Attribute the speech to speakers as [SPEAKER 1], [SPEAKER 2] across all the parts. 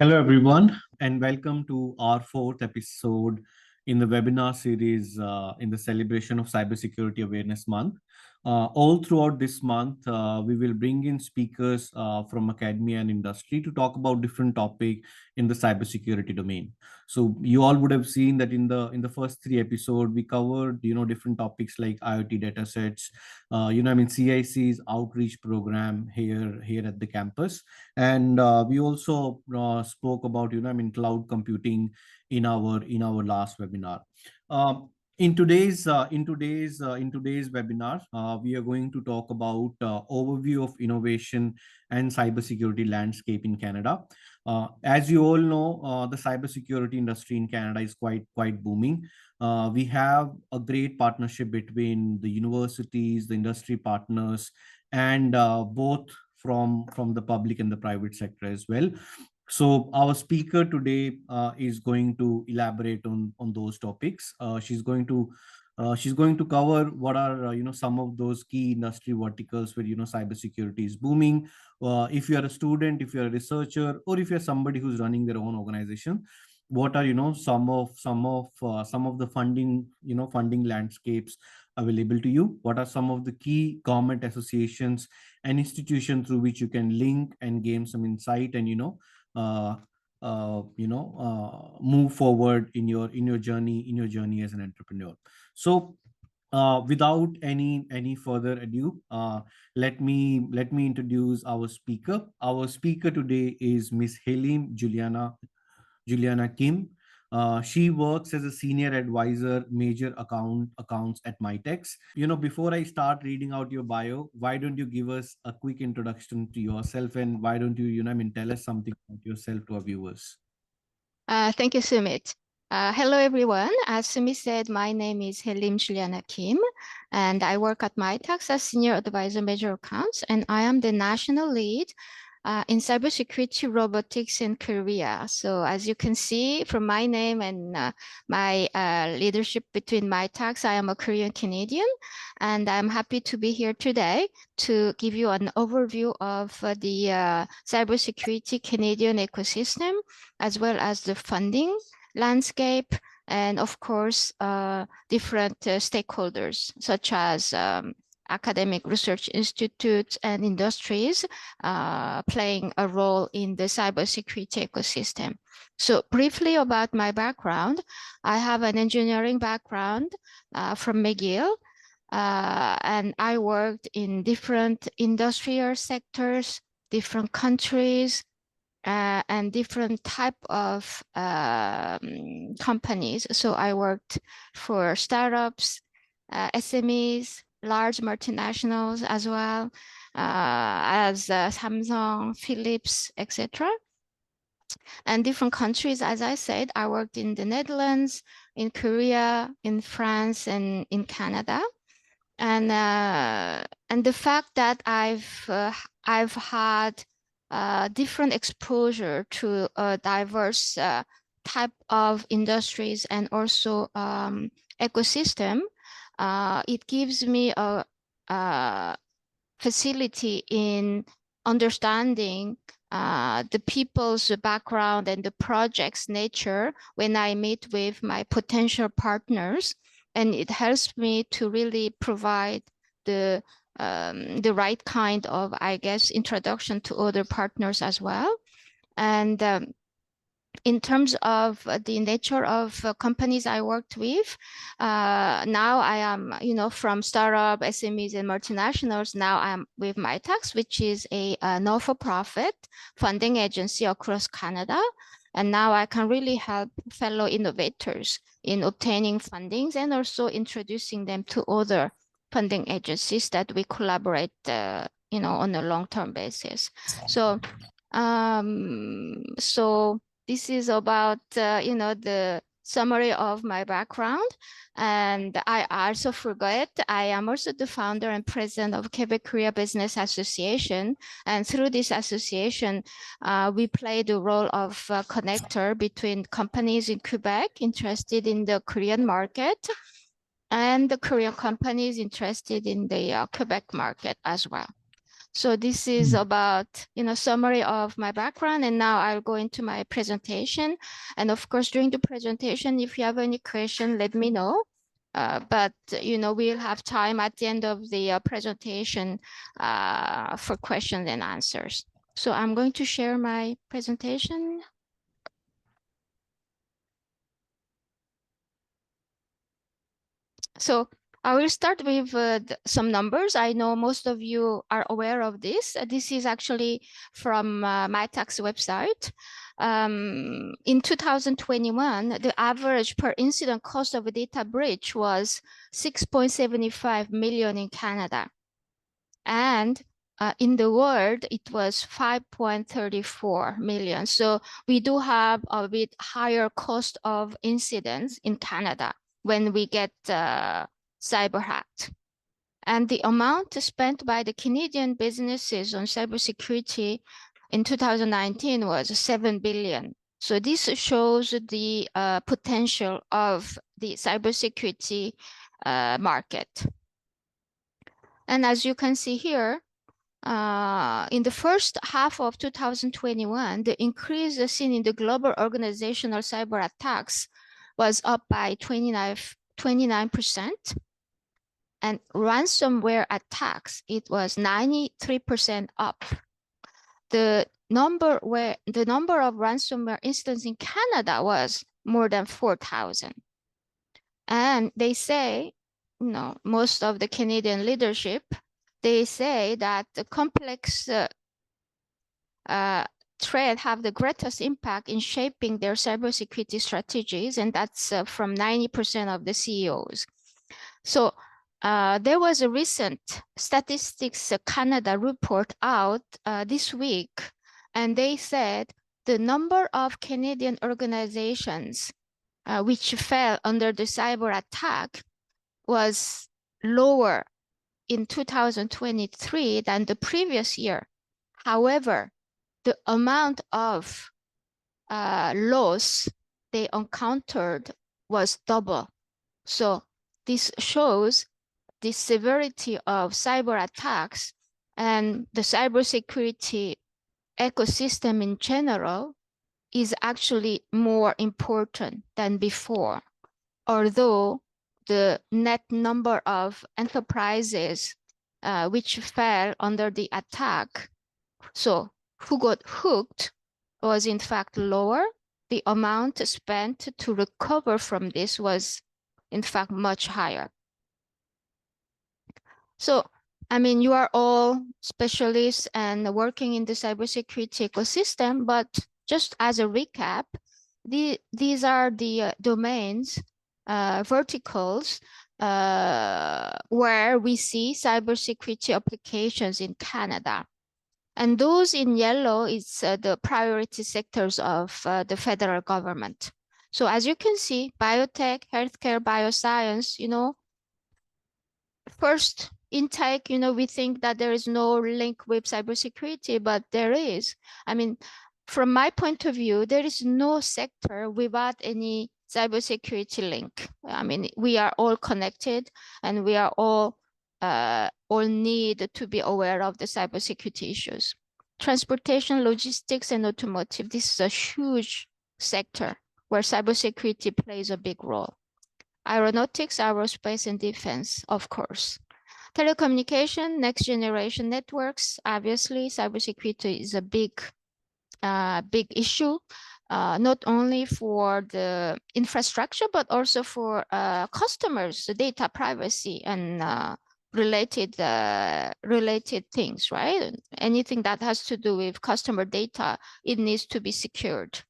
[SPEAKER 1] Hello, everyone, and welcome to our fourth episode in the webinar series in the celebration of Cybersecurity Awareness Month. All throughout this month, we will bring in speakers from academia and industry to talk about different topic in the cybersecurity domain. So you all would have seen that in the first three episodes, we covered different topics like IoT datasets, CIC's outreach program here at the campus, and we also spoke about cloud computing in our last webinar. um, in today's webinar, we are going to talk about overview of innovation and cybersecurity landscape in Canada. As you all know, the cybersecurity industry in Canada is quite booming. We have a great partnership between the universities, the industry partners, and both from the public and the private sector as well. So our speaker today is going to elaborate on those topics. She's going to cover what are some of those key industry verticals where cybersecurity is booming. If you are a student, if you're a researcher, or if you're somebody who's running their own organization, what are some of the funding landscapes available to you? What are some of the key government associations and institutions through which you can link and gain some insight and uh, move forward in your journey as an entrepreneur? So without any further ado, let me introduce our speaker. Our speaker today is Miss Hyelim Juliana Kim. She works as a senior advisor, major accounts at Mitacs. Before I start reading out your bio, why don't you give us a quick introduction to yourself, and why don't you tell us something about yourself to our viewers?
[SPEAKER 2] Thank you, Sumit. Hello, everyone. As Sumit said, my name is Hyelim Juliana Kim, and I work at Mitacs as Senior Advisor Major Accounts, and I am the National Lead in Cybersecurity Robotics in Korea. So as you can see from my name and my leadership between Mitacs, I am a Korean Canadian, and I'm happy to be here today to give you an overview of the cybersecurity Canadian ecosystem, as well as the funding landscape, and of course, different stakeholders such as academic research institutes and industries playing a role in the cybersecurity ecosystem. So briefly about my background, I have an engineering background from McGill, and I worked in different industrial sectors, different countries, and different type of companies. So I worked for startups, SMEs, large multinationals as well, as Samsung, Philips, etc. And different countries, as I said, I worked in the Netherlands, in Korea, in France, and in Canada. And the fact that I've had different exposure to a diverse type of industries and also ecosystem, it gives me a facility in understanding the people's background and the project's nature when I meet with my potential partners. And it helps me to really provide the right kind of, I guess, introduction to other partners as well. And in terms of the nature of companies I worked with, now I am, from startup, SMEs, and multinationals. Now I'm with Mitacs, which is a not-for-profit funding agency across Canada. And now I can really help fellow innovators in obtaining fundings and also introducing them to other funding agencies that we collaborate, on a long-term basis. So this is about, the summary of my background. And I also forgot, I am also the founder and president of Quebec Korea Business Association. And through this association, we play the role of connector between companies in Quebec interested in the Korean market and the Korean companies interested in the Quebec market as well. So this is about, summary of my background. And now I'll go into my presentation. And of course, during the presentation, if you have any question, let me know. But, we'll have time at the end of the presentation for questions and answers. So I'm going to share my presentation. So I will start with some numbers. I know most of you are aware of this. This is actually from Mitacs website. In 2021, the average per incident cost of a data breach was 6.75 million in Canada. And in the world, it was 5.34 million. So we do have a bit higher cost of incidents in Canada when we get cyber hacked. And the amount spent by the Canadian businesses on cybersecurity in 2019 was 7 billion. So this shows the potential of the cybersecurity market. And as you can see here, in the first half of 2021, the increase seen in the global organizational cyber attacks was up by 29%. And ransomware attacks, it was 93% up. The number of ransomware incidents in Canada was more than 4,000. And they say, most of the Canadian leadership, they say that the complex threat have the greatest impact in shaping their cybersecurity strategies, and that's from 90% of the CEOs. So there was a recent Statistics Canada report out this week, and they said the number of Canadian organizations which fell under the cyber attack was lower in 2023 than the previous year. However, the amount of loss they encountered was double. So this shows the severity of cyber attacks, and the cybersecurity ecosystem in general is actually more important than before, although the net number of enterprises which fell under the attack, so who got hooked, was in fact lower. The amount spent to recover from this was in fact much higher. So, I mean, you are all specialists and working in the cybersecurity ecosystem, but just as a recap, these are the domains, verticals, where we see cybersecurity applications in Canada. And those in yellow is the priority sectors of the federal government. So as you can see, biotech, healthcare, bioscience, first intake, we think that there is no link with cybersecurity, but there is. I mean, from my point of view, there is no sector without any cybersecurity link. I mean, we are all connected, and we are all need to be aware of the cybersecurity issues. Transportation, logistics, and automotive. This is a huge sector where cybersecurity plays a big role. Aeronautics, aerospace, and defense, of course. Telecommunication, next generation networks. Obviously, cybersecurity is a big issue, not only for the infrastructure, but also for customers, the data privacy and related things, right? Anything that has to do with customer data, it needs to be secured.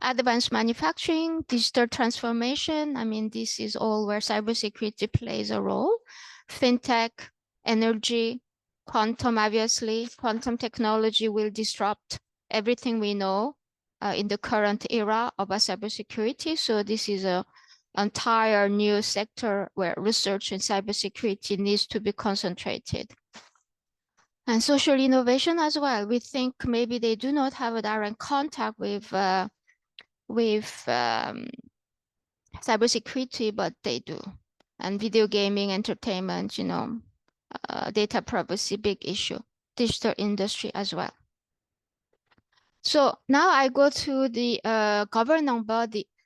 [SPEAKER 2] Advanced manufacturing, digital transformation. I mean, this is all where cybersecurity plays a role. Fintech, energy, quantum, obviously. Quantum technology will disrupt everything we know in the current era of cybersecurity. So this is an entire new sector where research in cybersecurity needs to be concentrated. And social innovation as well. We think maybe they do not have a direct contact with cybersecurity, but they do. And video gaming, entertainment, data privacy, big issue, digital industry as well. So now I go to the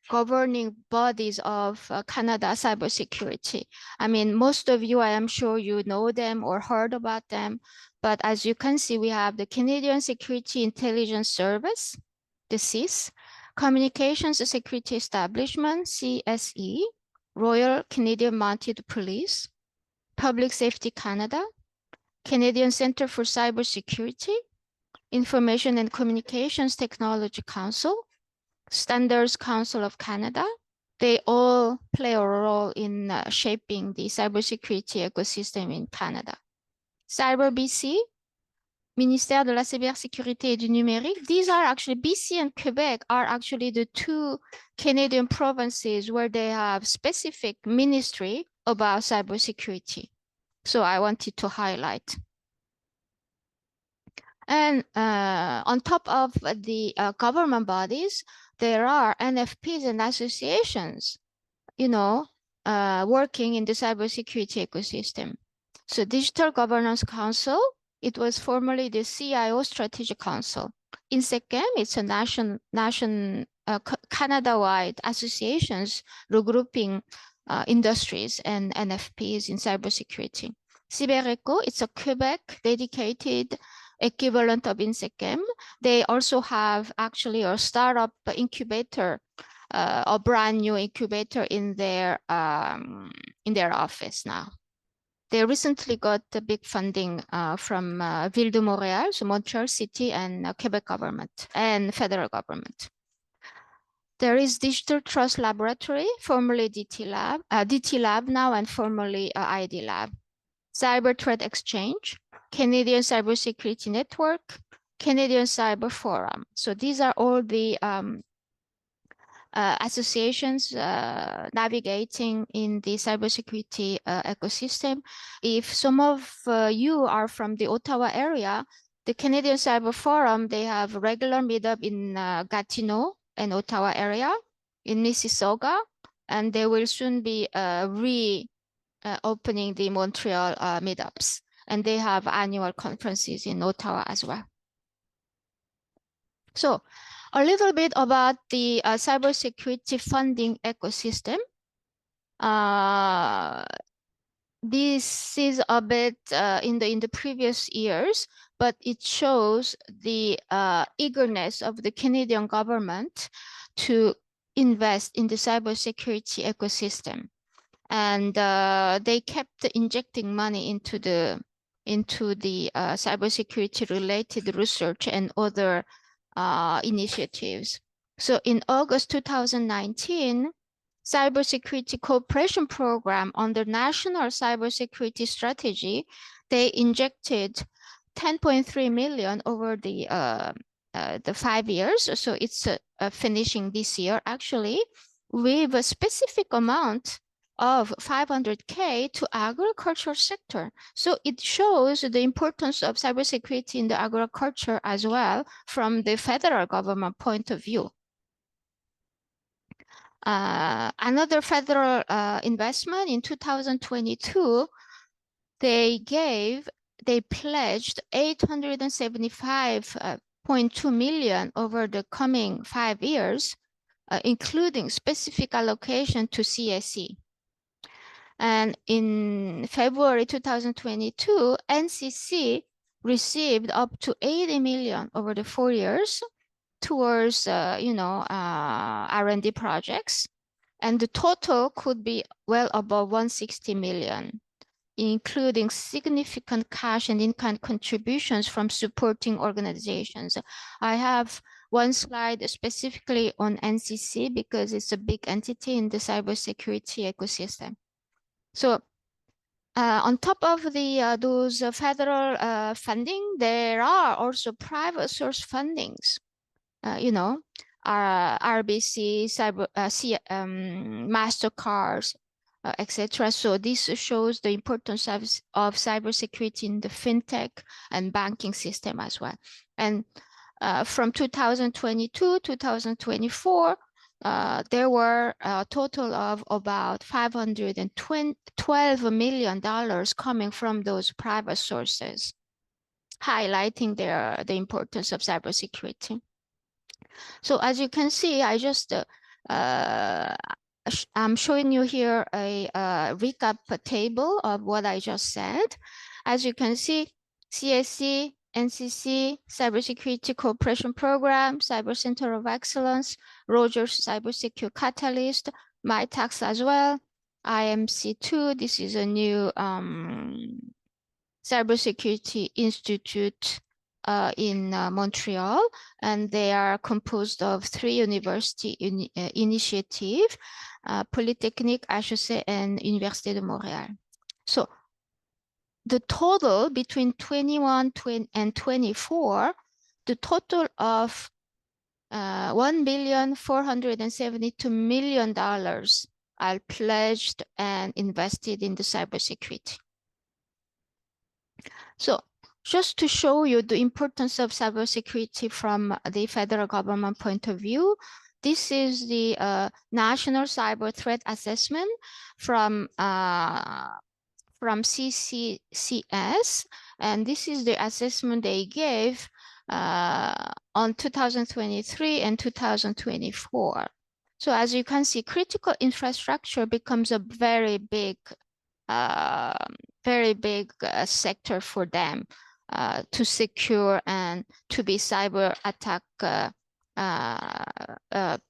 [SPEAKER 2] governing bodies of Canada cybersecurity. I mean, most of you, I am sure you know them or heard about them. But as you can see, we have the Canadian Security Intelligence Service, the CIS, Communications Security Establishment, CSE, Royal Canadian Mounted Police, Public Safety Canada, Canadian Centre for Cybersecurity, Information and Communications Technology Council, Standards Council of Canada. They all play a role in shaping the cybersecurity ecosystem in Canada. CyberBC, Ministère de la Cybersécurité et du Numérique. These are actually, BC and Quebec are actually the two Canadian provinces where they have specific ministry about cybersecurity. So I wanted to highlight. And on top of the government bodies, there are NFPs and associations, working in the cybersecurity ecosystem. So Digital Governance Council, it was formerly the CIO Strategic Council. INSECM, it's a Canada-wide associations regrouping industries and NFPs in cybersecurity. CyberEco, it's a Quebec dedicated equivalent of INSECM. They also have actually a startup incubator, a brand new incubator in their office now. They recently got a big funding from Ville de Montréal, so Montreal City, and Quebec government and federal government. There is Digital Trust Laboratory, formerly DT Lab now, and formerly ID Lab. Cyber Threat Exchange, Canadian Cybersecurity Network, Canadian Cyber Forum. So these are all the associations navigating in the cybersecurity ecosystem. If some of you are from the Ottawa area, the Canadian Cyber Forum, they have a regular meetup in Gatineau and Ottawa area, in Mississauga, and they will soon be opening the Montreal meetups. And they have annual conferences in Ottawa as well. So a little bit about the cybersecurity funding ecosystem. This is a bit in the previous years, but it shows the eagerness of the Canadian government to invest in the cybersecurity ecosystem. And they kept injecting money into the cybersecurity related research and other initiatives. So in August 2019, Cybersecurity Cooperation Program under National Cybersecurity Strategy, they injected 10.3 million over the 5 years. So it's finishing this year actually with a specific amount of 500K to agriculture sector. So it shows the importance of cybersecurity in the agriculture as well from the federal government point of view. Another federal investment in 2022, they pledged 875.2 million over the coming 5 years, including specific allocation to CSE. And in February 2022, NCC received up to 80 million over the 4 years towards, R&D projects. And the total could be well above 160 million, including significant cash and in-kind contributions from supporting organizations. I have one slide specifically on NCC because it's a big entity in the cybersecurity ecosystem. So on top of those federal funding, there are also private source fundings, RBC, MasterCards, etc. So this shows the importance of cybersecurity in the fintech and banking system as well. And from 2022, 2024, there were a total of about $512 million coming from those private sources, highlighting the importance of cybersecurity. So as you can see, I'm showing you here a recap table of what I just said. As you can see, CSC, NCC, Cybersecurity Cooperation Program, Cyber Center of Excellence, Rogers Cybersecurity Catalyst, Mitacs as well, IMC2, this is a new Cybersecurity Institute in Montreal, and they are composed of 3 university initiatives, Polytechnique, HEC, and Université de Montréal. So the total between 21 and 24, the total of $1,472 million are pledged and invested in the cybersecurity. So just to show you the importance of cybersecurity from the federal government point of view, this is the National Cyber Threat Assessment from CCCS, and this is the assessment they gave on 2023 and 2024. So as you can see, critical infrastructure becomes a very big sector for them to secure and to be cyber attack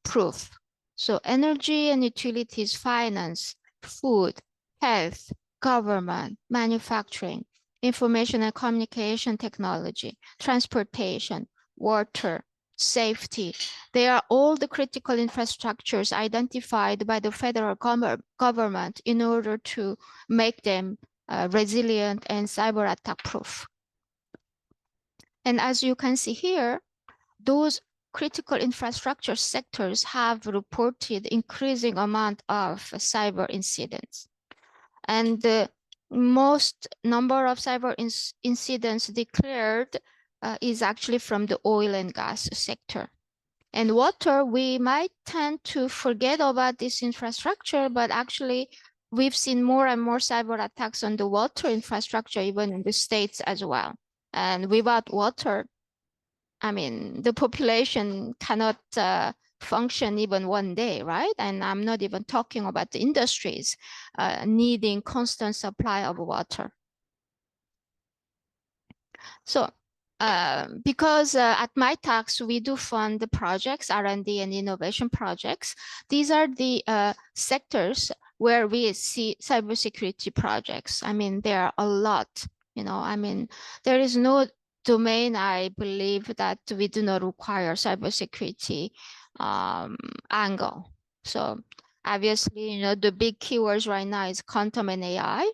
[SPEAKER 2] proof. So energy and utilities, finance, food, health, government, manufacturing, information and communication technology, transportation, water, safety. They are all the critical infrastructures identified by the federal government in order to make them resilient and cyber attack proof. And as you can see here, those critical infrastructure sectors have reported increasing amount of cyber incidents. And the most number of cyber incidents declared is actually from the oil and gas sector. And water, we might tend to forget about this infrastructure, but actually we've seen more and more cyber attacks on the water infrastructure, even in the States as well. And without water, I mean, the population cannot function even one day, right? And I'm not even talking about the industries needing constant supply of water. So because at Mitacs, we do fund the projects, R&D and innovation projects. These are the sectors where we see cybersecurity projects. I mean, there are a lot, you know, I mean, there is no domain, I believe, that we do not require cybersecurity angle. So obviously, you know, the big keywords right now is quantum and AI,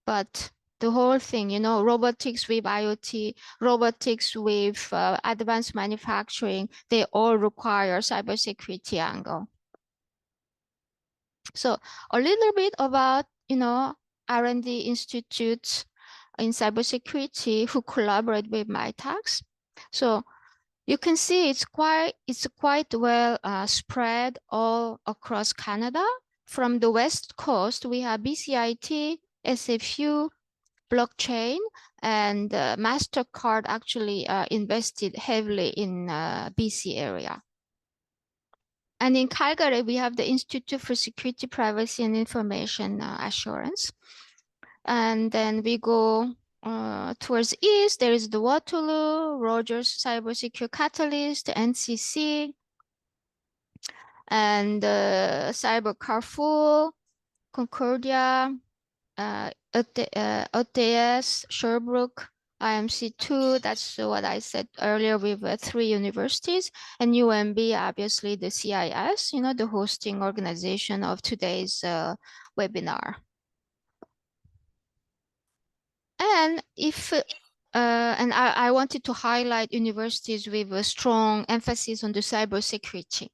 [SPEAKER 2] but the whole thing, you know, robotics with IoT, robotics with advanced manufacturing, they all require cybersecurity angle. So a little bit about, you know, R&D institutes in cybersecurity who collaborate with Mitacs. So you can see it's quite well spread all across Canada. From the West Coast, we have BCIT, SFU, blockchain, and MasterCard actually invested heavily in BC area. And in Calgary, we have the Institute for Security, Privacy, and Information Assurance. And then we go towards east, there is the Waterloo, Rogers Cybersecurity Catalyst, NCC, and Cyber Carrefour, Concordia, OTS, Sherbrooke, IMC2, that's what I said earlier with 3 universities, and UMB, obviously the CIS, you know, the hosting organization of today's webinar. And if, and I wanted to highlight universities with a strong emphasis on the cybersecurity,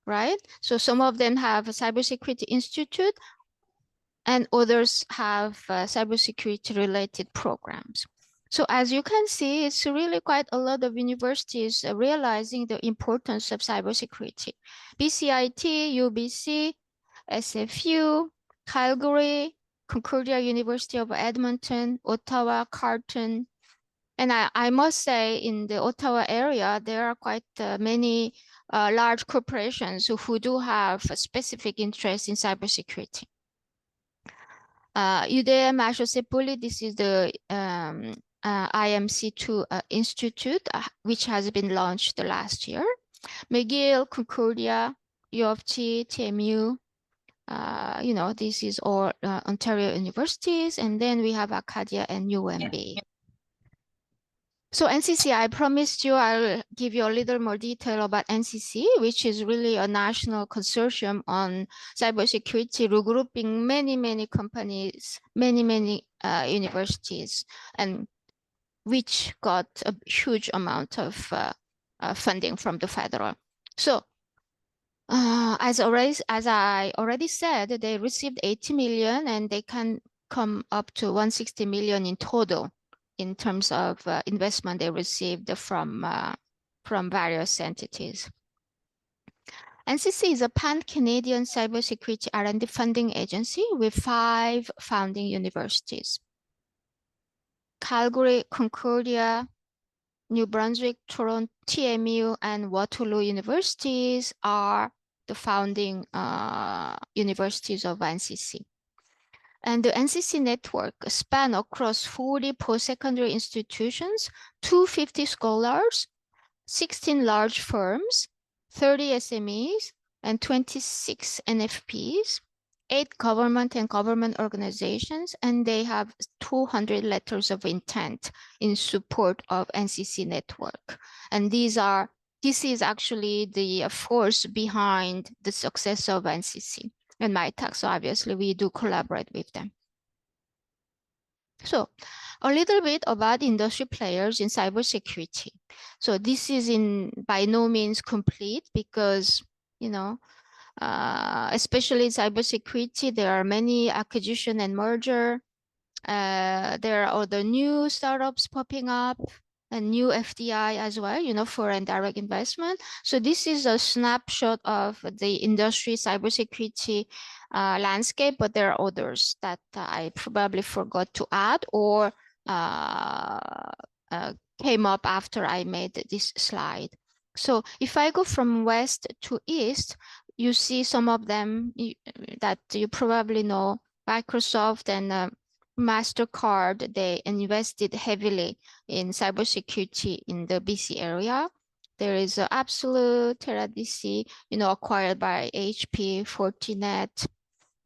[SPEAKER 2] right? So some of them have a cybersecurity institute, and others have cybersecurity related programs. So as you can see, it's really quite a lot of universities realizing the importance of cybersecurity. BCIT, UBC, SFU, Calgary, Concordia University of Edmonton, Ottawa, Carleton. And I must say in the Ottawa area, there are quite many large corporations who do have a specific interest in cybersecurity. UDM HEC, this is the IMC2 Institute, which has been launched last year. McGill, Concordia, U of T, TMU, this is all Ontario universities. And then we have Acadia and UMB. So NCC, I promised you I'll give you a little more detail about NCC, which is really a national consortium on cybersecurity, regrouping many companies, many universities, and which got a huge amount of funding from the federal. So as I already said, they received 80 million and they can come up to 160 million in total in terms of investment they received from various entities. NCC is a pan-Canadian cybersecurity R&D funding agency with 5 founding universities. Calgary, Concordia, New Brunswick, Toronto, TMU, and Waterloo universities are the founding universities of NCC. And the NCC network span across 40 post-secondary institutions, 250 scholars, 16 large firms, 30 SMEs, and 26 NFPs, 8 government and government organizations, and they have 200 letters of intent in support of NCC network. And this is actually the force behind the success of NCC. And Mitacs, so obviously we do collaborate with them. So a little bit about industry players in cybersecurity. So this is by no means complete because, especially in cybersecurity, there are many acquisition and merger. There are other new startups popping up and new FDI as well, foreign direct investment. So this is a snapshot of the industry cybersecurity landscape, but there are others that I probably forgot to add or came up after I made this slide. So if I go from west to east, you see some of them that you probably know, Microsoft and MasterCard. They invested heavily in cybersecurity in the BC area. There is Absolute, TerraDC, acquired by HP, Fortinet.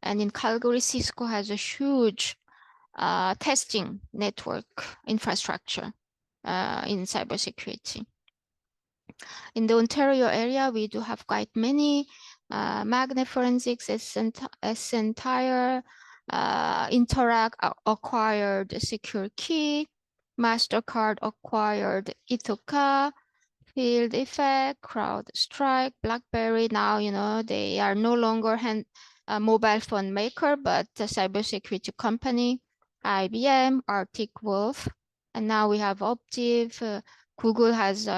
[SPEAKER 2] And in Calgary, Cisco has a huge testing network infrastructure in cybersecurity. In the Ontario area, we do have quite many. Magnet Forensics, Essentire, Interact acquired Secure Key, MasterCard acquired Ithaca, Field Effect, CrowdStrike, BlackBerry. Now, they are no longer a mobile phone maker, but a cybersecurity company. IBM, Arctic Wolf, and now we have Optiv. Google has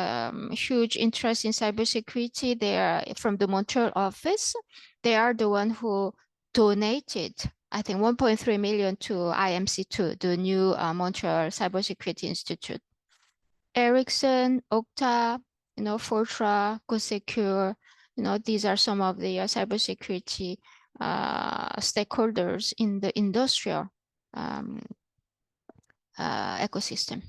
[SPEAKER 2] huge interest in cybersecurity. They are from the Montreal office. They are the one who donated, I think, 1.3 million to IMC2, the new Montreal Cybersecurity Institute. Ericsson, Okta, Fortra, GoSecure, these are some of the cybersecurity stakeholders in the industrial ecosystem.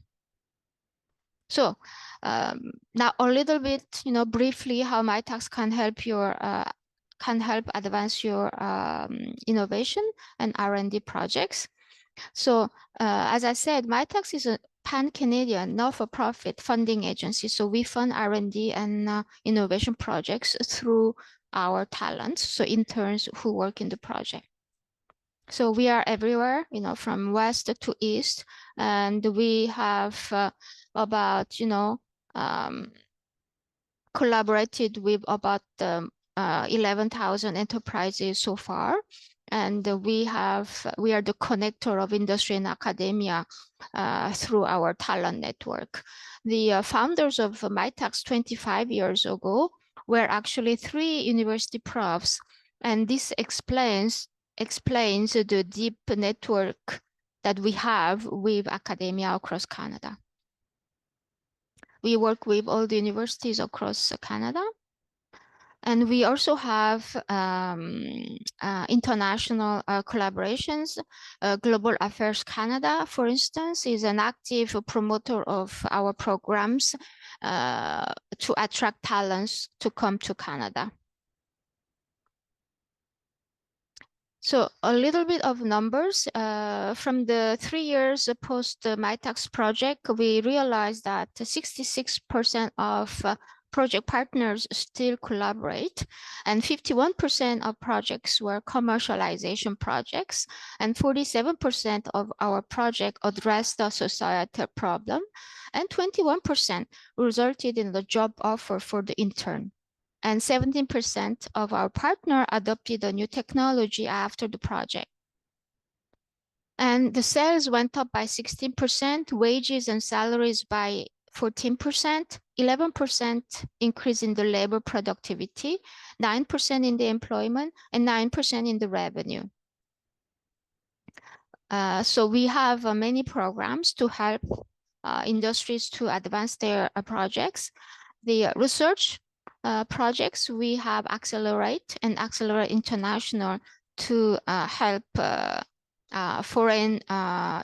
[SPEAKER 2] So now a little bit, briefly, how Mitacs can help advance your innovation and R&D projects. So as I said, Mitacs is a pan-Canadian not-for-profit funding agency. So we fund R&D and innovation projects through our talents, so interns who work in the project. So we are everywhere, from west to east, and we have about, collaborated with about 11,000 enterprises so far. And we are the connector of industry and academia through our talent network. The founders of Mitacs 25 years ago were actually 3 university profs, and this explains the deep network that we have with academia across Canada. We work with all the universities across Canada. And we also have international collaborations. Global Affairs Canada, for instance, is an active promoter of our programs to attract talents to come to Canada. So a little bit of numbers. From the 3 years post the Mitacs project, we realized that 66% of project partners still collaborate, and 51% of projects were commercialization projects, and 47% of our project addressed a societal problem, and 21% resulted in the job offer for the intern. And 17% of our partner adopted a new technology after the project. And the sales went up by 16%, wages and salaries by 14%, 11% increase in the labor productivity, 9% in the employment, and 9% in the revenue. So we have many programs to help industries to advance their projects. The research projects, we have Accelerate and Accelerate International to help foreign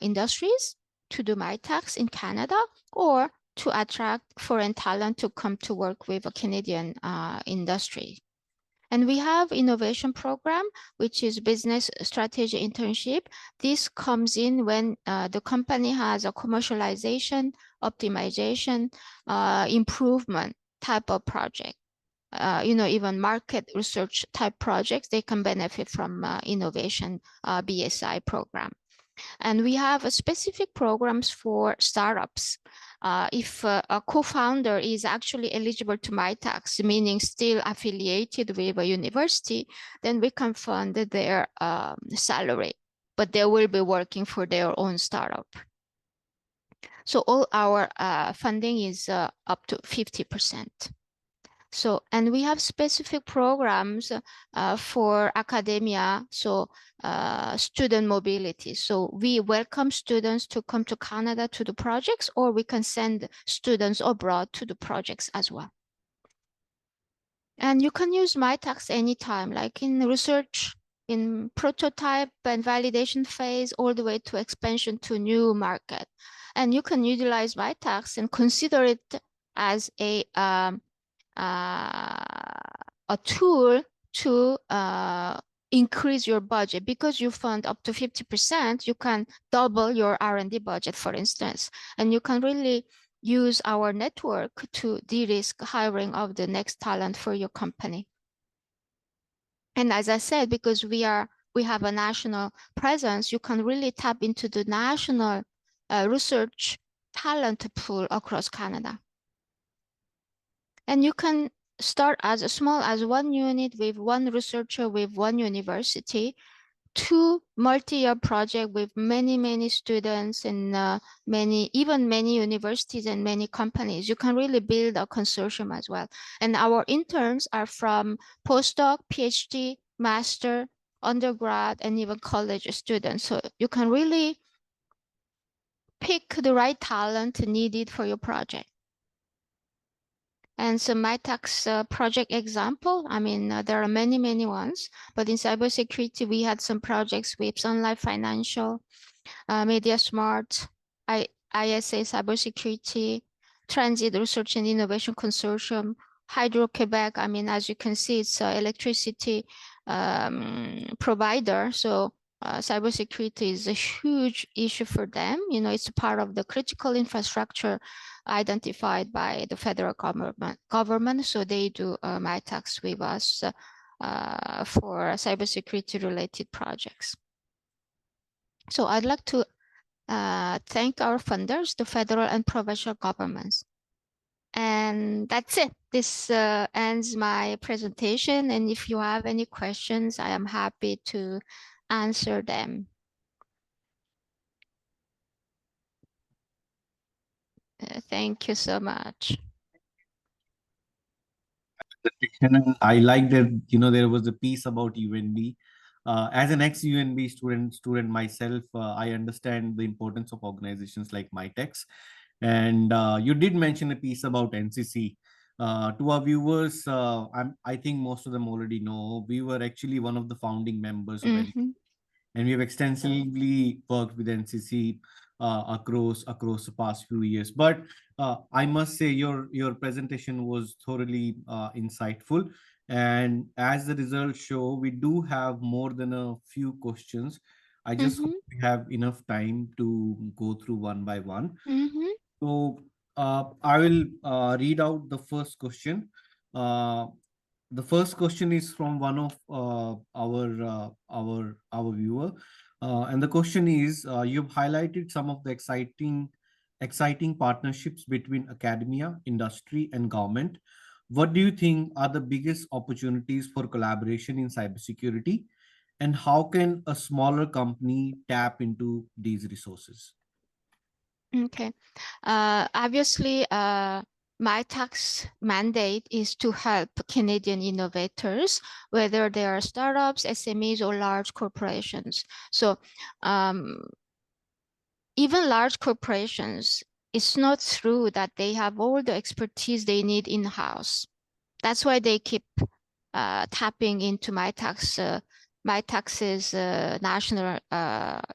[SPEAKER 2] industries to do Mitacs in Canada, or to attract foreign talent to come to work with a Canadian industry. And we have innovation program, which is business strategy internship. This comes in when the company has a commercialization, optimization, improvement type of project. Even market research type projects, they can benefit from innovation BSI program. And we have specific programs for startups. If a co-founder is actually eligible to Mitacs, meaning still affiliated with a university, then we can fund their salary, but they will be working for their own startup. So all our funding is up to 50%. So, and we have specific programs for academia, so student mobility. So we welcome students to come to Canada to the projects, or we can send students abroad to the projects as well. And you can use Mitacs anytime, like in research, in prototype and validation phase, all the way to expansion to new market. And you can utilize Mitacs and consider it as a tool to increase your budget. Because you fund up to 50%, you can double your R&D budget, for instance, and you can really use our network to de-risk hiring of the next talent for your company. And as I said, because we have a national presence, you can really tap into the national research talent pool across Canada. And you can start as small as 1 unit with 1 researcher with 1 university, to multi-year project with many students and many universities and many companies. You can really build a consortium as well. And our interns are from postdoc, PhD, master, undergrad, and even college students. So you can really pick the right talent needed for your project. And so Mitacs project example, I mean, there are many ones, but in cybersecurity, we had some projects with Sun Life Financial, Media Smart, ISA Cybersecurity, Transit Research and Innovation Consortium, Hydro-Quebec. I mean, as you can see, it's an electricity provider. So cybersecurity is a huge issue for them. You know, it's a part of the critical infrastructure identified by the federal government. So they do Mitacs with us for cybersecurity related projects. So I'd like to thank our funders, the federal and provincial governments. And that's it. This ends my presentation. And if you have any questions, I am happy to answer them. Thank you so much.
[SPEAKER 1] And I like that, there was a piece about UNB. As an ex-UNB student myself, I understand the importance of organizations like Mitecs. And you did mention a piece about NCC. To our viewers, I think most of them already know, we were actually one of the founding members of NCC, and we have extensively worked with NCC across the past few years. But I must say your presentation was thoroughly insightful, and as the results show, we do have more than a few questions. I just hope we have enough time to go through one by one. So I will read out the first question. Uh, the first question is from one of our viewer, and the question is: you've highlighted some of the exciting partnerships between academia, industry, and government. What do you think are the biggest opportunities for collaboration in cybersecurity, and how can a smaller company tap into these resources?
[SPEAKER 2] Okay. Obviously, Mitacs' mandate is to help Canadian innovators, whether they are startups, SMEs, or large corporations. So even large corporations, it's not true that they have all the expertise they need in-house. That's why they keep tapping into Mitacs' national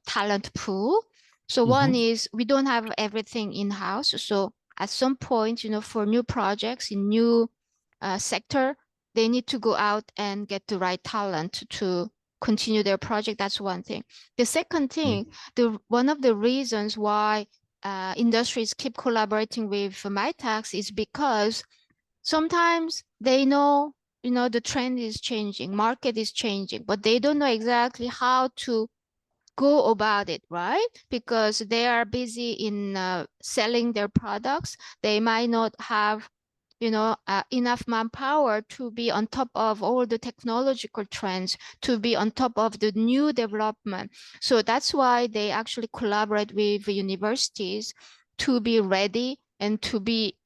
[SPEAKER 2] talent pool. So one is we don't have everything in-house. So at some point, for new projects in new sector, they need to go out and get the right talent to continue their project. That's one thing. The second thing, one of the reasons why industries keep collaborating with Mitacs is because sometimes they know, the trend is changing, market is changing, but they don't know exactly how to go about it, right? Because they are busy in selling their products. They might not have enough manpower to be on top of all the technological trends, to be on top of the new development. So that's why they actually collaborate with universities to be ready and to be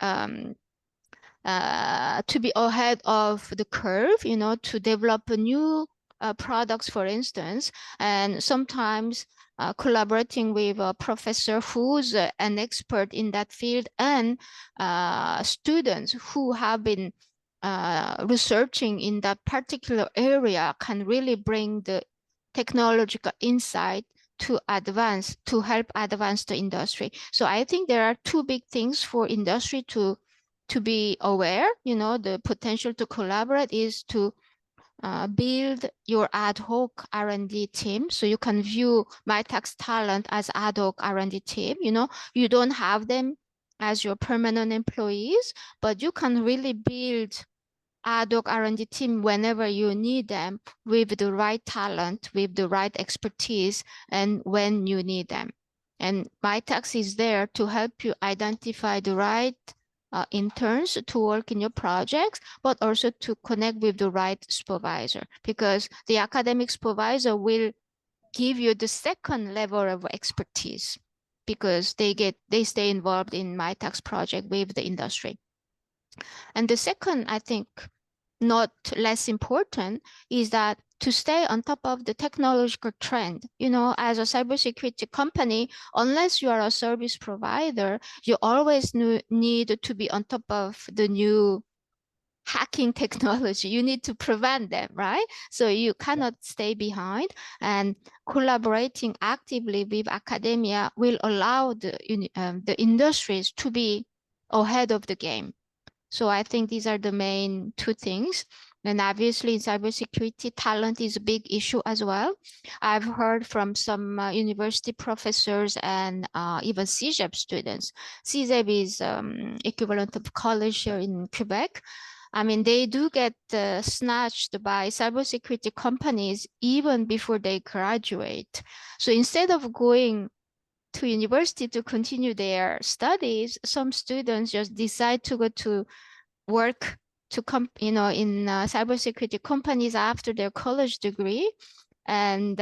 [SPEAKER 2] ahead of the curve, to develop new products, for instance, and sometimes collaborating with a professor who's an expert in that field and students who have been researching in that particular area can really bring the technological insight to help advance the industry. So I think there are two big things for industry to be aware. The potential to collaborate is to build your ad hoc R&D team. So you can view Mitacs talent as ad hoc R&D team. You don't have them as your permanent employees, but you can really build ad hoc R&D team whenever you need them with the right talent, with the right expertise, and when you need them. And Mitacs is there to help you identify the right interns to work in your projects, but also to connect with the right supervisor, because the academic supervisor will give you the second level of expertise because they stay involved in Mitacs project with the industry. And the second, I think, not less important, is that to stay on top of the technological trend, as a cybersecurity company, unless you are a service provider, you always need to be on top of the new hacking technology. You need to prevent them, right? So you cannot stay behind, and collaborating actively with academia will allow the industries to be ahead of the game. So I think these are the main two things. And obviously in cybersecurity, talent is a big issue as well. I've heard from some university professors and even CEGEP students. CEGEP is equivalent of college here in Quebec. I mean, they do get snatched by cybersecurity companies even before they graduate. So instead of going to university to continue their studies, some students just decide to go to work in cybersecurity companies after their college degree, and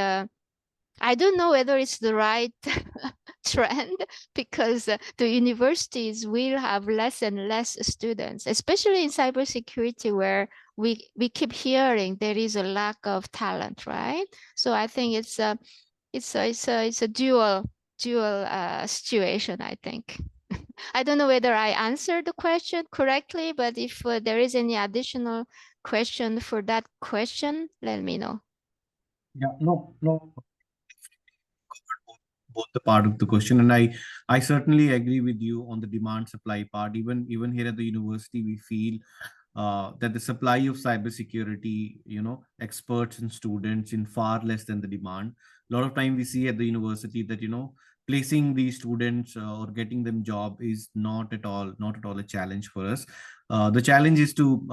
[SPEAKER 2] I don't know whether it's the right trend, because the universities will have less and less students, especially in cybersecurity, where we keep hearing there is a lack of talent, right? So I think it's a dual situation, I think. I don't know whether I answered the question correctly, but if there is any additional question for that question, let me know.
[SPEAKER 1] Yeah, no, no, both the part of the question, and I certainly agree with you on the demand supply part. Even here at the university, we feel that the supply of cybersecurity, experts and students in far less than the demand. A lot of time we see at the university that placing these students or getting them job is not at all a challenge for us. The challenge is to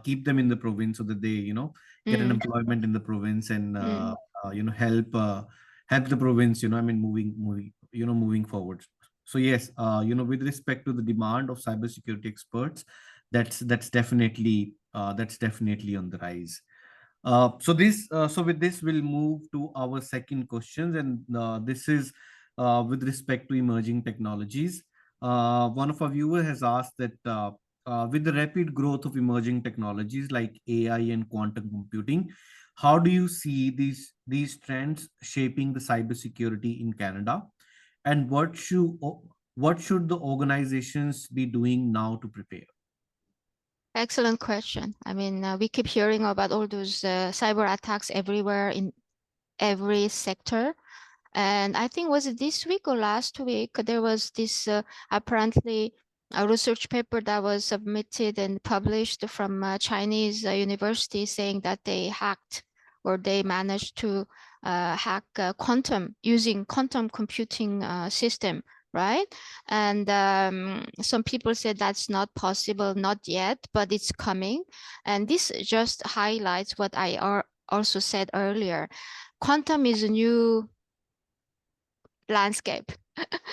[SPEAKER 1] keep them in the province so that they get an
[SPEAKER 2] Mm,
[SPEAKER 1] employment in the province and
[SPEAKER 2] mm.
[SPEAKER 1] help the province, I mean, moving forward. So yes, with respect to the demand of cybersecurity experts, that's definitely on the rise. So with this, we'll move to our second questions, and this is with respect to emerging technologies. One of our viewers has asked that with the rapid growth of emerging technologies like AI and quantum computing, how do you see these trends shaping the cybersecurity in Canada, and what should the organizations be doing now to prepare?
[SPEAKER 2] Excellent question. I mean, we keep hearing about all those cyber attacks everywhere in every sector. And I think, was it this week or last week, there was this apparently a research paper that was submitted and published from a Chinese university, saying that they hacked, or they managed to hack quantum, using quantum computing system, right? And some people said that's not possible, not yet, but it's coming. And this just highlights what I also said earlier. Quantum is a new landscape.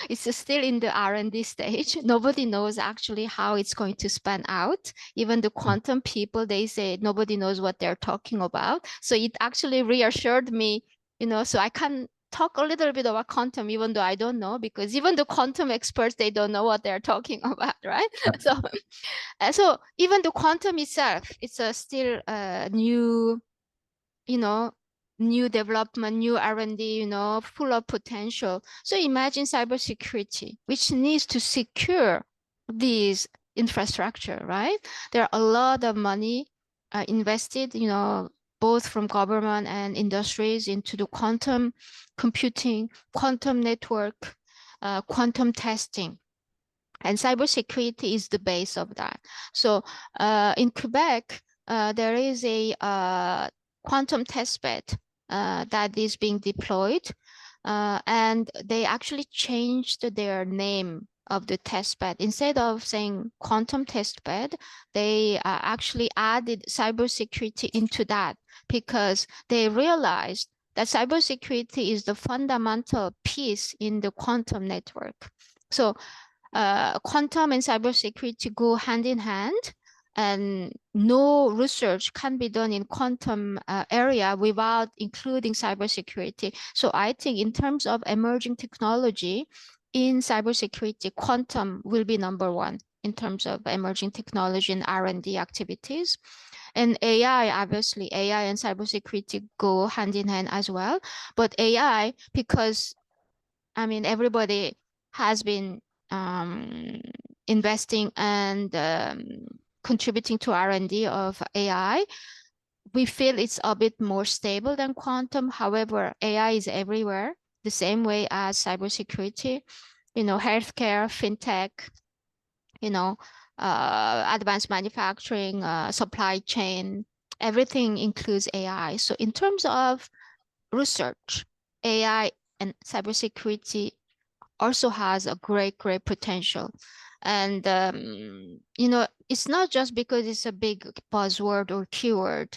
[SPEAKER 2] It's still in the R&D stage. Nobody knows actually how it's going to span out. Even the quantum people, they say nobody knows what they're talking about. So it actually reassured me, so I can talk a little bit about quantum, even though I don't know, because even the quantum experts, they don't know what they're talking about, right? So even the quantum itself, it's still a new, you know, new development, new R&D, full of potential. So imagine cybersecurity, which needs to secure these infrastructure, right? There are a lot of money invested, both from government and industries into the quantum computing, quantum network, quantum testing. And cybersecurity is the base of that. So in Quebec, there is a quantum testbed that is being deployed, and they actually changed their name of the testbed. Instead of saying quantum testbed, they actually added cybersecurity into that, because they realized that cybersecurity is the fundamental piece in the quantum network. So quantum and cybersecurity go hand in hand, and no research can be done in quantum area without including cybersecurity. So I think in terms of emerging technology in cybersecurity, quantum will be number one in terms of emerging technology and R&D activities. And AI, obviously, AI and cybersecurity go hand in hand as well. But AI, because I mean, everybody has been um, investing and contributing to R&D of AI. We feel it's a bit more stable than quantum. However, AI is everywhere, the same way as cybersecurity, healthcare, fintech, you know, advanced manufacturing, supply chain, everything includes AI. So in terms of research, AI and cybersecurity also has a great potential. And, it's not just because it's a big buzzword or keyword,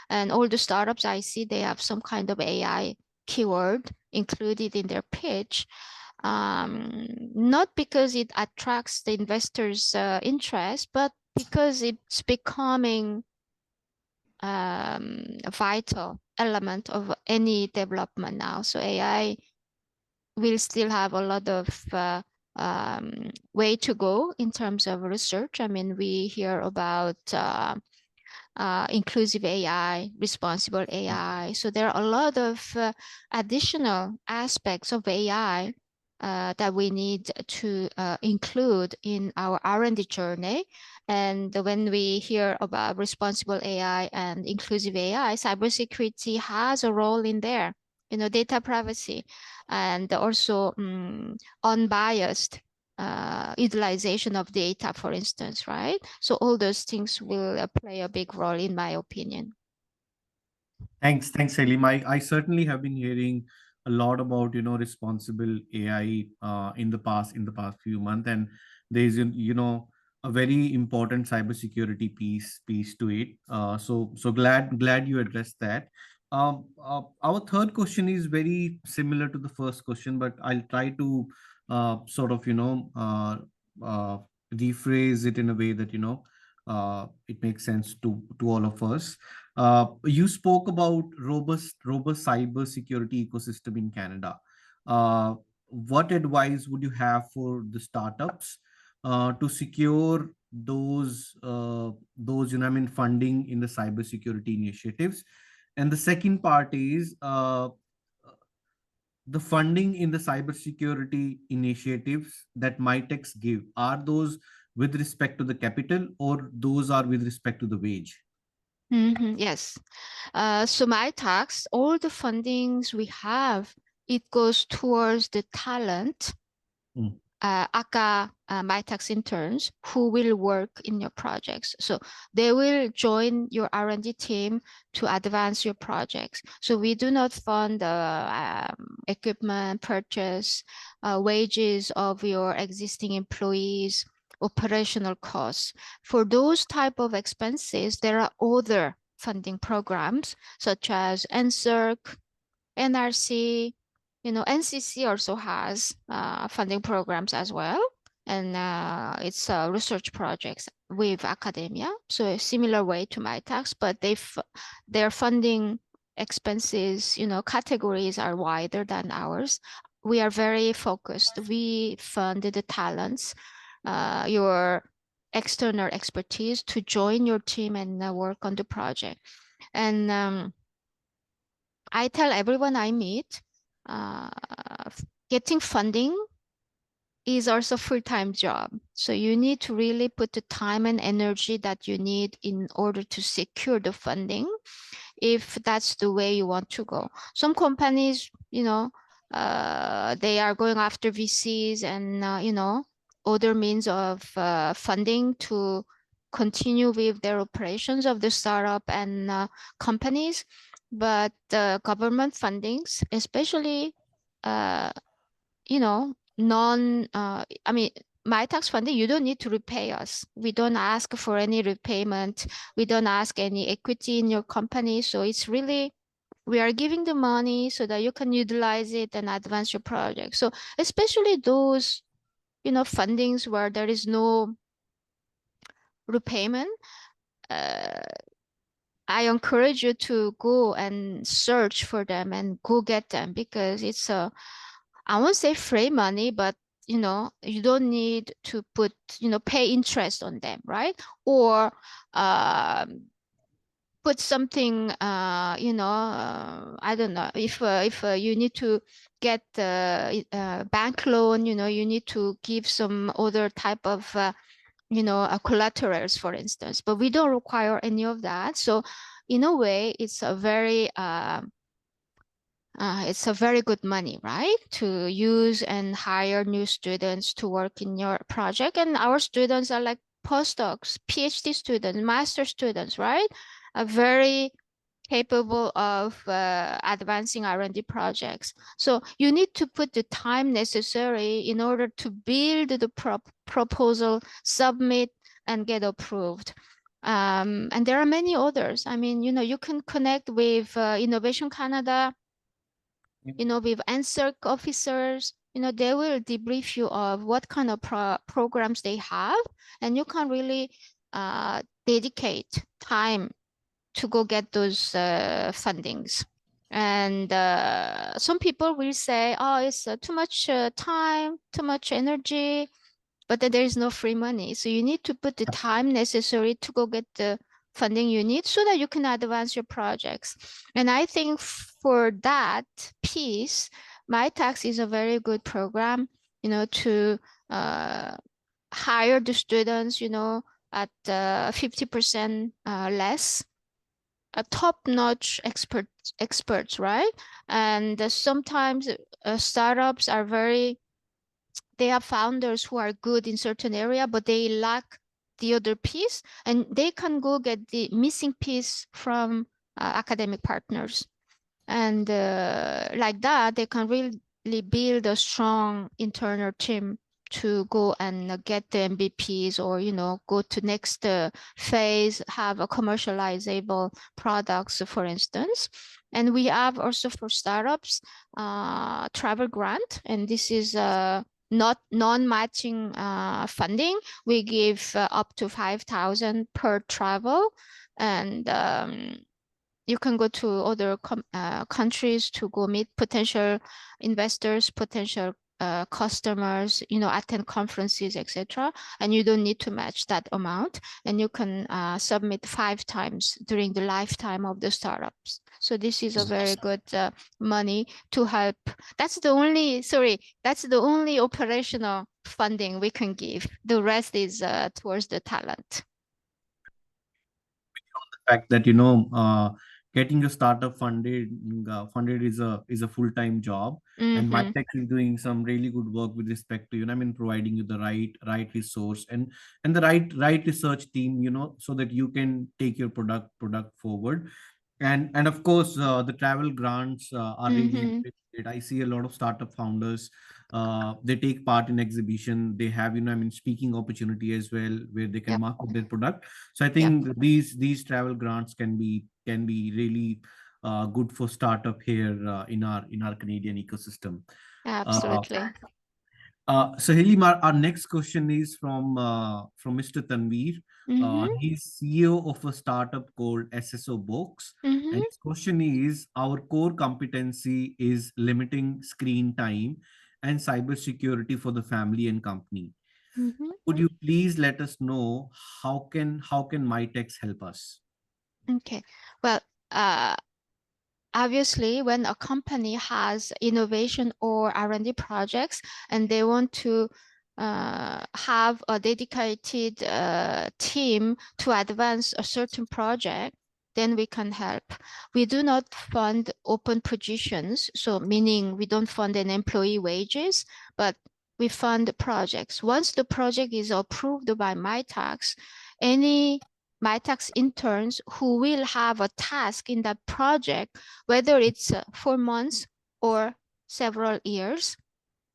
[SPEAKER 2] and all the startups I see, they have some kind of AI keyword included in their pitch. Not because it attracts the investors' interest, but because it's becoming vital element of any development now. So AI will still have a lot of way to go in terms of research. I mean, we hear about inclusive AI, responsible AI. So there are a lot of additional aspects of AI that we need to include in our R&D journey. And when we hear about responsible AI and inclusive AI, cybersecurity has a role in there. Data privacy and also unbiased utilization of data, for instance, right? So all those things will play a big role, in my opinion.
[SPEAKER 1] Thanks, Hyelim. I certainly have been hearing a lot about responsible AI in the past few months, and there's a very important cybersecurity piece to it. So glad you addressed that. Our third question is very similar to the first question, but I'll try to sort of uh, rephrase it in a way that it makes sense to all of us. You spoke about robust cyber security ecosystem in Canada. Uh, what advice would you have for the startups to secure those funding in the cyber security initiatives? And the second part is the funding in the cybersecurity initiatives that Mitecs give. Are those with respect to the capital, or those are with respect to the wage?
[SPEAKER 2] Yes. So Mitacs, all the fundings we have, it goes towards the talent,
[SPEAKER 1] Mm.
[SPEAKER 2] aka Mitacs interns who will work in your projects. So they will join your R&D team to advance your projects. So we do not fund equipment purchase, wages of your existing employees, operational costs. For those type of expenses, there are other funding programs such as NSERC, NRC, NCC also has funding programs as well. And it's research projects with academia. So a similar way to Mitacs, but their funding expenses, categories are wider than ours. We are very focused. We fund the talents, your external expertise to join your team and work on the project. And I tell everyone I meet, uh, getting funding is also a full-time job. So you need to really put the time and energy that you need in order to secure the funding, if that's the way you want to go. Some companies, they are going after VCs and, other means of funding to continue with their operations of the startup and companies. But government fundings, especially, uh, I mean, Mitacs funding, you don't need to repay us. We don't ask for any repayment. We don't ask any equity in your company. So it's really, we are giving the money so that you can utilize it and advance your project. So especially those, fundings where there is no repayment, uh, I encourage you to go and search for them and go get them, because it's I won't say free money, but you don't need to pay interest on them, right? Or put something, I don't know, if you need to get a bank loan, you need to give some other type of collaterals, for instance. But we don't require any of that. So in a way, it's a very good money, right? To use and hire new students to work in your project. And our students are like postdocs, PhD students, master students, right? Are very capable of advancing R&D projects. So you need to put the time necessary in order to build the proposal, submit, and get approved. And there are many others. I mean, you can connect with Innovation Canada, with NSERC officers. They will debrief you of what kind of programs they have, and you can really dedicate time to go get those fundings. And some people will say, oh, it's too much time, too much energy, but then there is no free money. So you need to put the time necessary to go get the funding you need so that you can advance your projects. And I think for that piece, Mitacs is a very good program, to hire the students, at 50% less, top-notch experts, right? And sometimes startups are they have founders who are good in certain area, but they lack the other piece, and they can go get the missing piece from academic partners. And like that, they can really build a strong internal team to go and get the MVPs, or go to next phase, have a commercializable products, for instance. And we have also for startups travel grant, and this is not non-matching funding. We give up to 5,000 per travel, and you can go to other countries to go meet potential investors, potential customers, attend conferences, etc. And you don't need to match that amount, and you can submit 5 times during the lifetime of the startups. So this is a very good money to help. That's the only operational funding we can give. The rest is towards the talent.
[SPEAKER 1] Fact that getting a startup funded is a full-time job, and Mitecs is doing some really good work with respect to providing you the right resource and the right research team, so that you can take your product forward. And of course, the travel grants are really appreciated. I see a lot of startup founders, they take part in exhibition. They have speaking opportunity as well, where they can
[SPEAKER 2] Yep.
[SPEAKER 1] market their product. So I think these travel grants can be really good for startup here in our Canadian ecosystem.
[SPEAKER 2] Absolutely.
[SPEAKER 1] So Hyelim, our next question is from Mr. Tanveer. He's CEO of a startup called SSO Books. And his question is, our core competency is limiting screen time and cybersecurity for the family and company. Could you please let us know how can Mitecs help us?
[SPEAKER 2] Okay. Well, obviously, when a company has innovation or R&D projects and they want to have a dedicated team to advance a certain project, then we can help. We do not fund open positions, so meaning we don't fund an employee wages, but we fund projects. Once the project is approved by Mitacs, any Mitacs interns who will have a task in that project, whether it's 4 months or several years,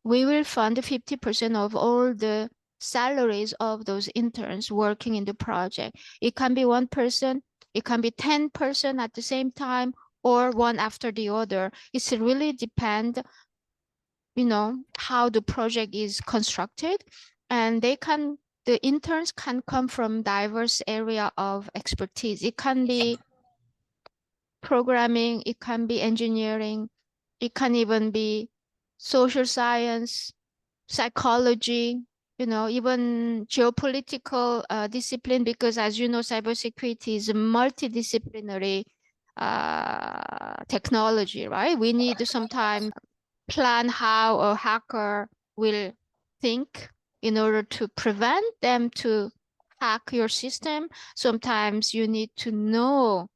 [SPEAKER 2] we will fund 50% of all the salaries of those interns working in the project. It can be one person, it can be 10 person at the same time, or one after the other. It really depends, how the project is constructed, and the interns can come from diverse area of expertise. It can be programming, it can be engineering, it can even be social science, psychology, even geopolitical discipline, because as you know, cybersecurity is a multidisciplinary technology, right? We need sometimes plan how a hacker will think in order to prevent them to hack your system. Sometimes you need to know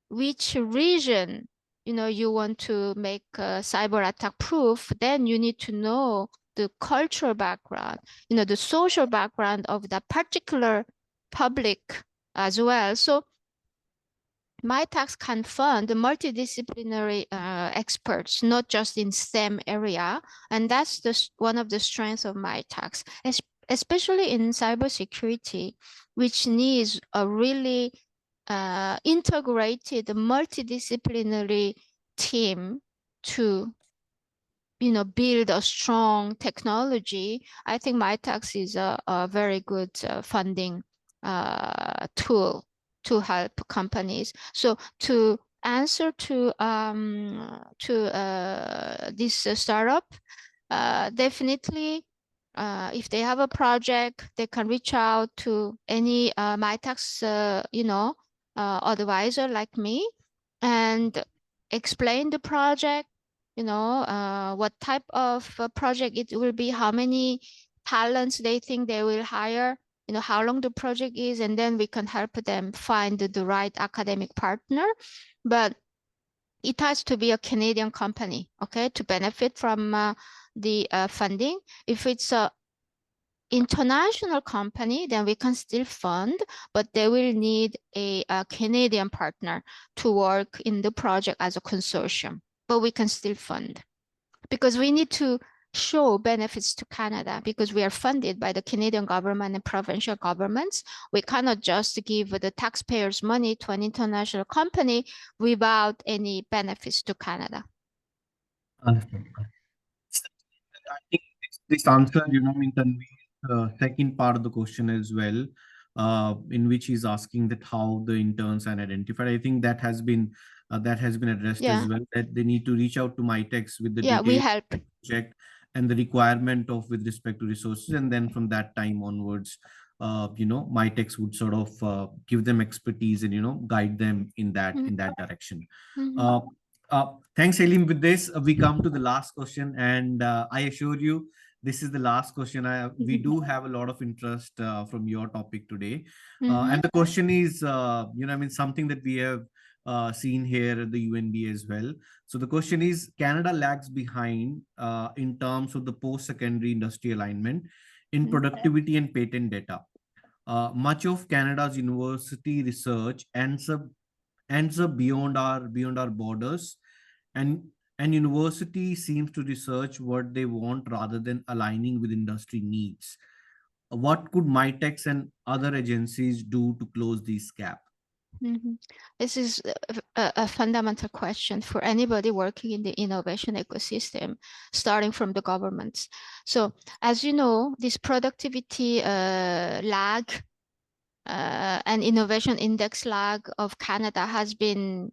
[SPEAKER 2] which region you want to make a cyber attack proof. Then you need to know the cultural background, the social background of that particular public as well. So Mitacs can fund the multidisciplinary experts, not just in STEM area, and that's one of the strengths of Mitacs, especially in cybersecurity, which needs a really integrated multidisciplinary team to build a strong technology. I think Mitacs is a very good funding tool. to help companies. So to answer to this startup, definitely, if they have a project, they can reach out to any Mitacs, advisor like me, and explain the project. What type of project it will be, how many talents they think they will hire, how long the project is, and then we can help them find the right academic partner. But it has to be a Canadian company, okay, to benefit from the funding. If it's a international company, then we can still fund, but they will need a Canadian partner to work in the project as a consortium. But we can still fund, because we need to show benefits to Canada, because we are funded by the Canadian government and provincial governments. We cannot just give the taxpayers' money to an international company without any benefits to Canada.
[SPEAKER 1] Understood. I think this answer, in the second part of the question as well, in which he's asking that how the interns are identified. I think that has been addressed as well. That they need to reach out to Mitacs with the
[SPEAKER 2] We
[SPEAKER 1] details
[SPEAKER 2] help.
[SPEAKER 1] project and the requirement of with respect to resources, and then from that time onwards, Mitacs would sort of give them expertise and guide them in that direction. Uh, Thanks, Hyelim. With this, we come to the last question, and I assure you, this is the last question. We do have a lot of interest from your topic today, and the question is, something that we have seen here at the UNB as well. So the question is, Canada lags behind in terms of the post-secondary industry alignment in productivity and patent data. Much of Canada's university research ends up beyond our borders, and university seems to research what they want rather than aligning with industry needs. What could Mitacs and other agencies do to close this gap?
[SPEAKER 2] This is a fundamental question for anybody working in the innovation ecosystem, starting from the governments. So, as you know, this productivity lag and innovation index lag of Canada has been,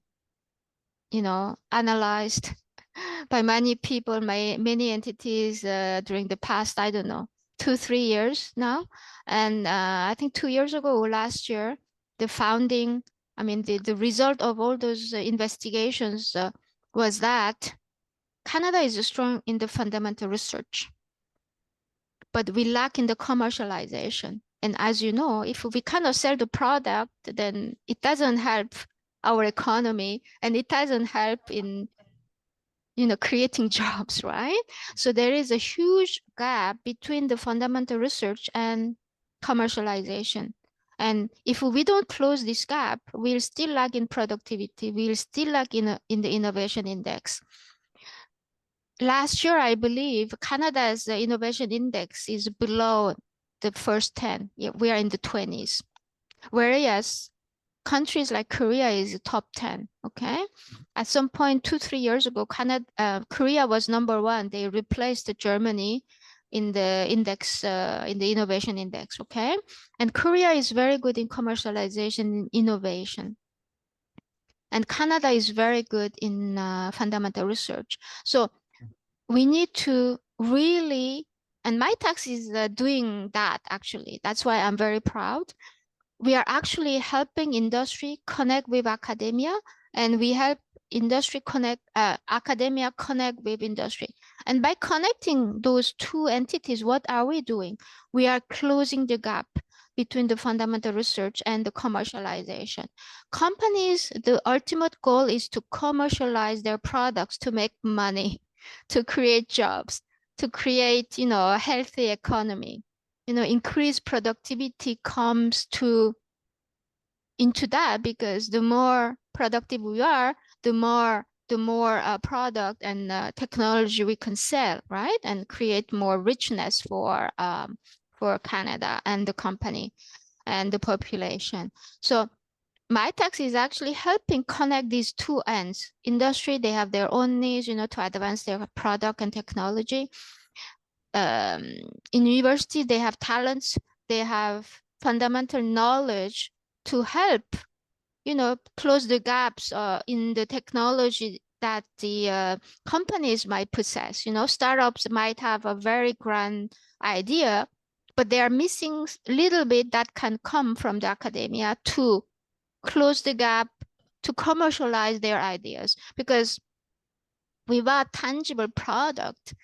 [SPEAKER 2] analyzed by many people, many entities during the past, I don't know, 2-3 years now. And I think 2 years ago or last year, the result of all those investigations was that Canada is strong in the fundamental research, but we lack in the commercialization. And as you know, if we cannot sell the product, then it doesn't help our economy, and it doesn't help in creating jobs, right? So there is a huge gap between the fundamental research and commercialization. And if we don't close this gap, we'll still lag in productivity. We'll still lag in the innovation index. Last year, I believe Canada's innovation index is below the first 10. We are in the 20s. Whereas countries like Korea is top 10, okay? At some point, 2-3 years ago, Korea was number 1. They replaced Germany in the index, in the innovation index, okay? And Korea is very good in commercialization and innovation. And Canada is very good in fundamental research. So we need to really, and Mitacs is doing that actually. That's why I'm very proud. We are actually helping industry connect with academia, and we help industry connect, academia connect with industry. And by connecting those two entities, what are we doing? We are closing the gap between the fundamental research and the commercialization. Companies, the ultimate goal is to commercialize their products to make money, to create jobs, to create, a healthy economy. Increased productivity comes into that, because the more productive we are, the more product and technology we can sell, right? And create more richness for Canada and the company and the population. So Mitacs is actually helping connect these two ends. Industry, they have their own needs, to advance their product and technology. In university, they have talents, they have fundamental knowledge to help close the gaps in the technology that the companies might possess. Startups might have a very grand idea, but they are missing a little bit that can come from the academia to close the gap, to commercialize their ideas. Because without tangible product,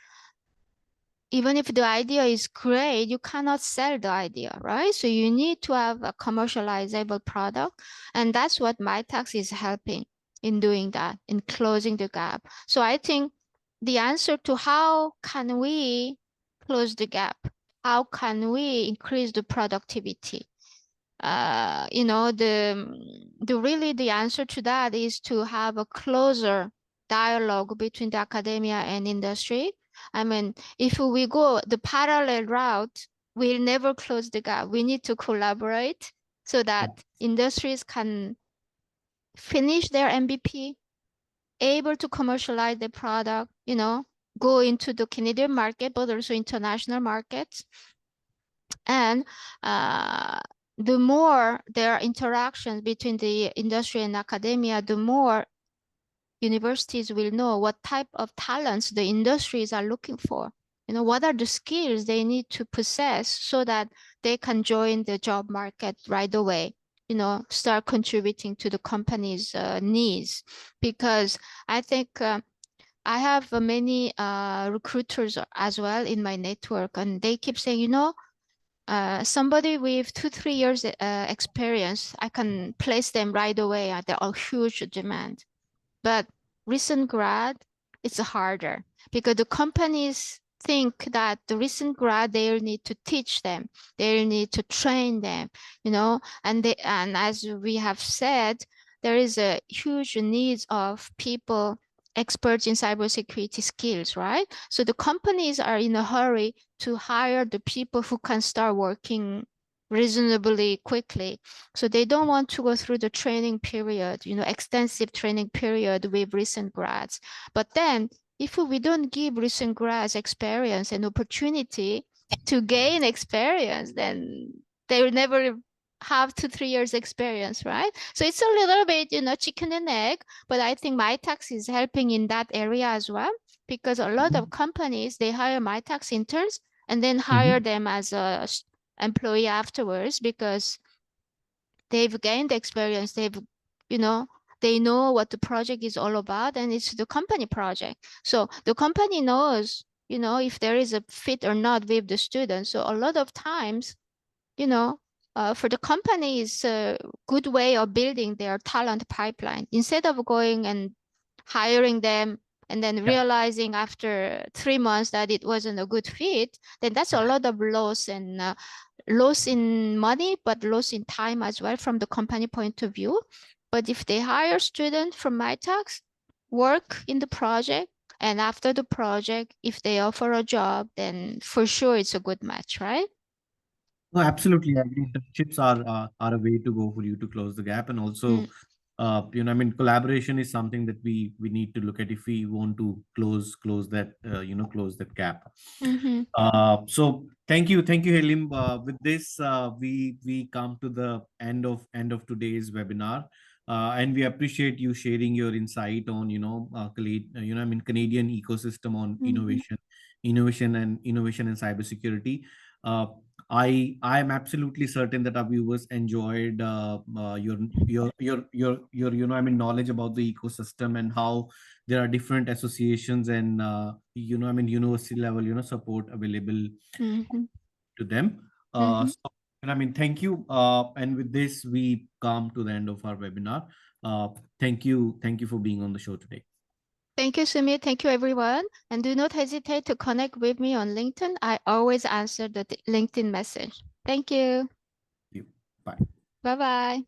[SPEAKER 2] even if the idea is great, you cannot sell the idea, right? So you need to have a commercializable product. And that's what Mitacs is helping in doing that, in closing the gap. So I think the answer to how can we close the gap, how can we increase the productivity, the answer to that is to have a closer dialogue between the academia and industry. I mean, if we go the parallel route, we'll never close the gap. We need to collaborate so that industries can finish their MVP, able to commercialize the product, go into the Canadian market, but also international markets. And the more there are interactions between the industry and academia, the more universities will know what type of talents the industries are looking for. What are the skills they need to possess so that they can join the job market right away, start contributing to the company's needs. Because I think I have many recruiters as well in my network, and they keep saying, somebody with 2-3 years experience, I can place them right away. There are huge demand. But recent grad, it's harder because the companies think that the recent grad, they need to teach them, they need to train them, and as we have said, there is a huge need of people experts in cybersecurity skills, right? So the companies are in a hurry to hire the people who can start working reasonably quickly. So they don't want to go through the training period, extensive training period with recent grads. But then if we don't give recent grads experience and opportunity to gain experience, then they will never have 2-3 years experience, right? So it's a little bit, chicken and egg, but I think Mitacs is helping in that area as well, because a lot of companies, they hire Mitacs interns and then hire them as a employee afterwards because they've gained experience. They know what the project is all about, and it's the company project. So the company knows, if there is a fit or not with the students. So a lot of times, for the company, it's a good way of building their talent pipeline. Instead of going and hiring them and then realizing after 3 months that it wasn't a good fit, then that's a lot of loss, and loss in money, but loss in time as well from the company point of view. But if they hire students from Mitacs, work in the project, and after the project, if they offer a job, then for sure it's a good match, right?
[SPEAKER 1] No, absolutely. I think internships are a way to go for you to close the gap, and also, collaboration is something that we need to look at if we want to close that close that gap. So thank you, Hyelim. With this, we come to the end of today's webinar, and we appreciate you sharing your insight on Canadian ecosystem on innovation and cybersecurity. I am absolutely certain that our viewers enjoyed your knowledge about the ecosystem and how there are different associations and university level support available to them. Thank you. And with this, we come to the end of our webinar. Thank you for being on the show today.
[SPEAKER 2] Thank you, Sumit. Thank you, everyone. And do not hesitate to connect with me on LinkedIn. I always answer the LinkedIn message. Thank you.
[SPEAKER 1] Bye.
[SPEAKER 2] Bye-bye.